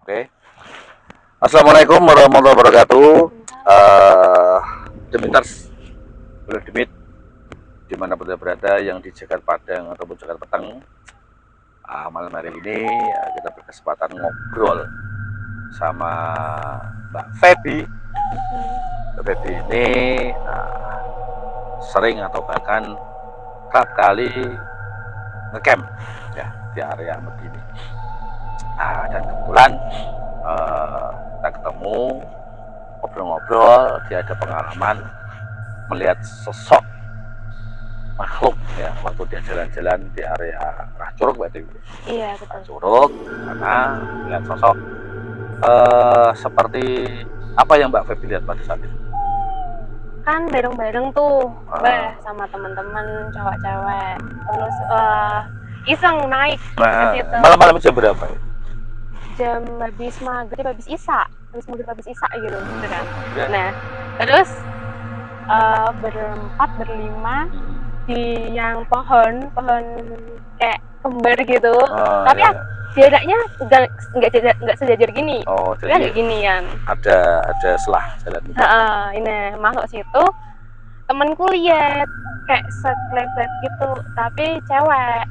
Oke. Assalamualaikum warahmatullahi wabarakatuh. Uh, Demiters, boleh demit dimanapun berada yang di Jakarta Padang ataupun Jakarta Petang. Malam hari ini kita berkesempatan ngobrol sama Mbak Feby. Mbak Feby ini sering atau bahkan kerap kali ngecamp ya di area begini. Dan kebetulan kita ketemu, ngobrol-ngobrol, dia ada pengalaman melihat sosok makhluk ya waktu dia jalan-jalan di area Curug, berarti. Iya, betul. Curug, karena melihat sosok seperti apa yang Mbak Feby lihat pada saat itu? Kan bareng-bareng tuh, Mbak, sama teman-teman cewek-cewek. Terus iseng naik ke situ. Malam-malam jam berapa ya? Jam habis maghrib, habis isya gitu kan. Nah, terus berempat berlima di yang pohon kayak kembar gitu. Tapi jaraknya nggak sejajar gini. Kayak gini kan. Ada selah jalan. Ini masuk situ, temenku lihat kayak sekelebat gitu, tapi cewek.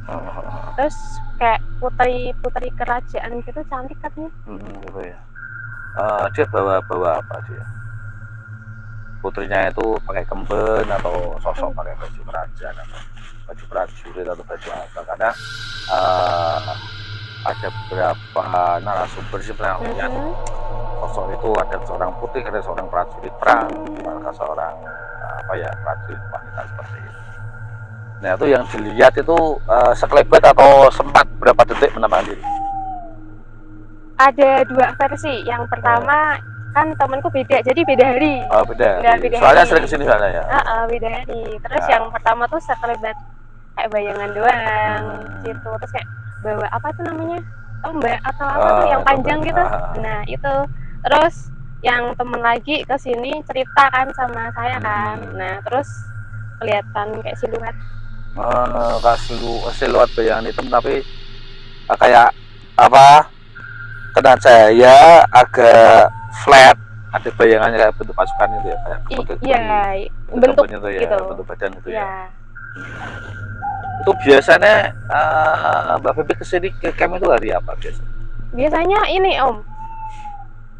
Terus kayak putri kerajaan gitu, cantik katanya. Gitu ya. Dia bawa apa dia? Putrinya itu pakai kemben atau sosok pakai baju kerajaan atau baju prajurit atau baju apa? Karena ada beberapa narasumber sih pernah lihat sosok itu, ada seorang putri, ada seorang prajurit perang, ada seorang prajurit wanita seperti itu. Nah, itu yang dilihat itu sekelebat atau sempat berapa detik menambahkan diri? Ada dua versi. Yang pertama kan temanku beda, jadi beda hari. Beda soalnya hari. Sering kesini soalnya ya. Beda hari. Terus yang pertama tuh sekelebat kayak bayangan doang gitu. Terus kayak bawa apa tuh namanya, tombak atau apa tuh yang panjang gitu. Nah itu. Terus yang temen lagi kesini cerita kan sama saya kan. Nah terus kelihatan kayak siluet. Siluet bayangan hitam, tapi kayak apa, kena cahaya agak flat, ada bayangannya kayak bentuk pasukan itu ya, kayak bentuk itu ya, gitu. Bentuk badan itu ya. Itu biasanya Mbak Feby kesini ke camp itu hari apa biasanya? Biasanya ini Om,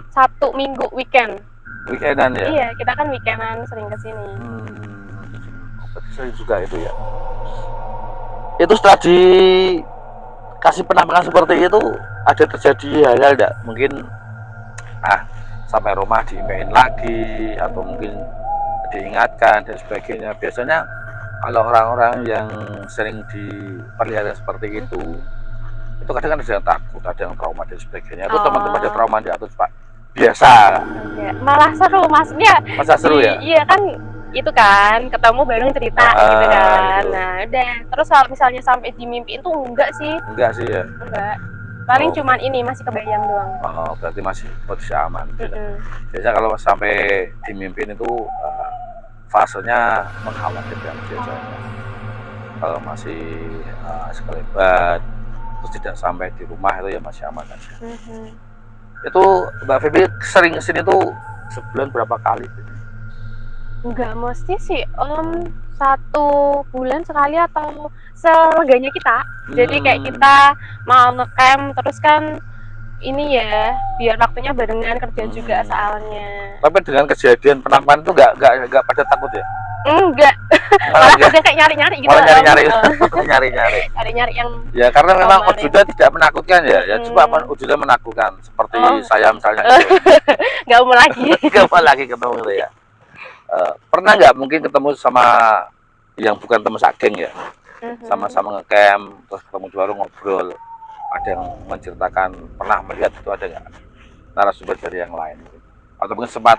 Sabtu Minggu weekendan ya? Iya, kita kan weekendan sering kesini. Berarti sering juga itu ya. Itu setelah dikasih penampakan seperti itu, ada terjadi hal-hal enggak? Mungkin sampai rumah diimpiin lagi atau mungkin diingatkan dan sebagainya. Biasanya kalau orang-orang yang sering diperlihatkan seperti itu kadang ada yang takut, ada yang trauma dan sebagainya. Itu teman-teman ada trauma di atas Pak? Biasa. Malah seru maksudnya. Masa seru ya? Iya kan, itu kan ketemu bareng cerita gitu kan. Gitu. Nah udah, terus kalau misalnya sampai dimimpiin tuh enggak sih ya? Enggak, paling cuman ini masih kebayang doang. Berarti masih posisi aman. Biasanya kalau sampai dimimpiin itu fasenya mengkhawatirkan biasanya. Kalau masih sekelebat terus tidak sampai di rumah itu ya masih aman aja. Itu Mbak Feby sering kesini tuh sebulan berapa kali? Enggak mesti sih Om, 1 bulan sekali atau selengganya kita. Jadi kayak kita mau ngecamp terus kan ini ya, biar waktunya barengan kerja juga soalnya. Tapi dengan kejadian penampakan itu enggak pada takut ya? Enggak. Malah udah kayak nyari-nyari gitu. Nyari-nyari yang ya, karena memang wujudnya tidak menakutkan ya. Coba wujudnya menakutkan seperti saya misalnya gitu. Enggak mau lagi. Enggak mau lagi ketemu gitu ya. Pernah nggak mungkin ketemu sama yang bukan teman sageng ya, sama-sama ngecamp terus ketemu di warung ngobrol, ada yang menceritakan pernah melihat itu, ada nggak narasumber dari yang lain atau mungkin sempat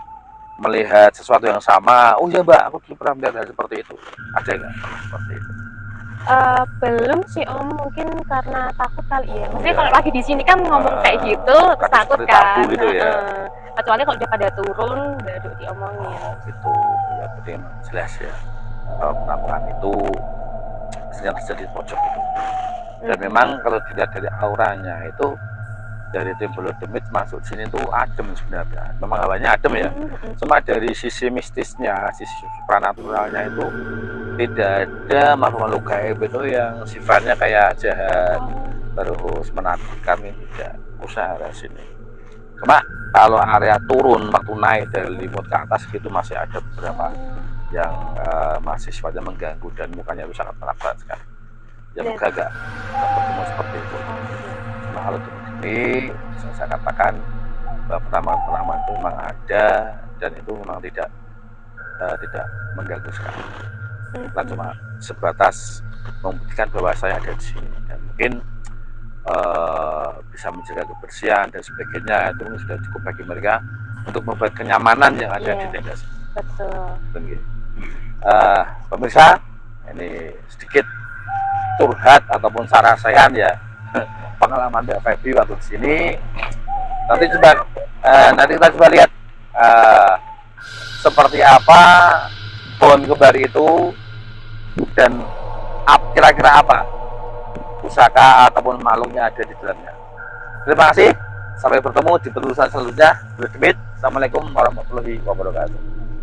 melihat sesuatu yang sama? Oh ya Mbak, aku dulu pernah melihat hal seperti itu, ada nggak seperti itu? Belum sih Om, mungkin karena takut kali ya. Maksudnya kalau lagi di sini kan ngomong kayak gitu takut kan. Gitu ya. Kecuali kalau dia pada turun baru diomongin. Itu ya, berarti jelas ya. Kalau penampakan itu yang terjadi di pojok itu. Dan memang kalau dilihat dari auranya itu dari tim Demit masuk sini tuh adem sebenarnya. Memang hawanya adem ya. Cuma dari sisi mistisnya, sisi supranaturalnya itu tidak ada makhluk-makhluk gaib itu yang sifatnya kayak jahat terus menakutkan, itu tidak usah ada sini. Cuma kalau area turun waktu naik dari limut ke atas gitu masih ada beberapa yang masih sifatnya mengganggu dan mukanya itu sangat menakutkan sekali. Ya moga gak bertemu seperti itu. Nah, kalau ini saya katakan pertama itu memang ada dan itu memang tidak mengganggu sekali. Kita cuma sebatas membuktikan bahwa saya ada di sini dan mungkin bisa menjaga kebersihan dan sebagainya, itu sudah cukup bagi mereka untuk membuat kenyamanan yang ada di tenda. Betul. Pemirsa, ini sedikit curhat ataupun sarasehan ya pengalaman Mbak Feby waktu di sini. Nanti kita coba lihat seperti apa pohon kembar itu dan kira-kira apa pusaka ataupun makhluknya ada di dalamnya. Terima kasih, sampai bertemu di penelusuran selanjutnya. Assalamualaikum warahmatullahi wabarakatuh.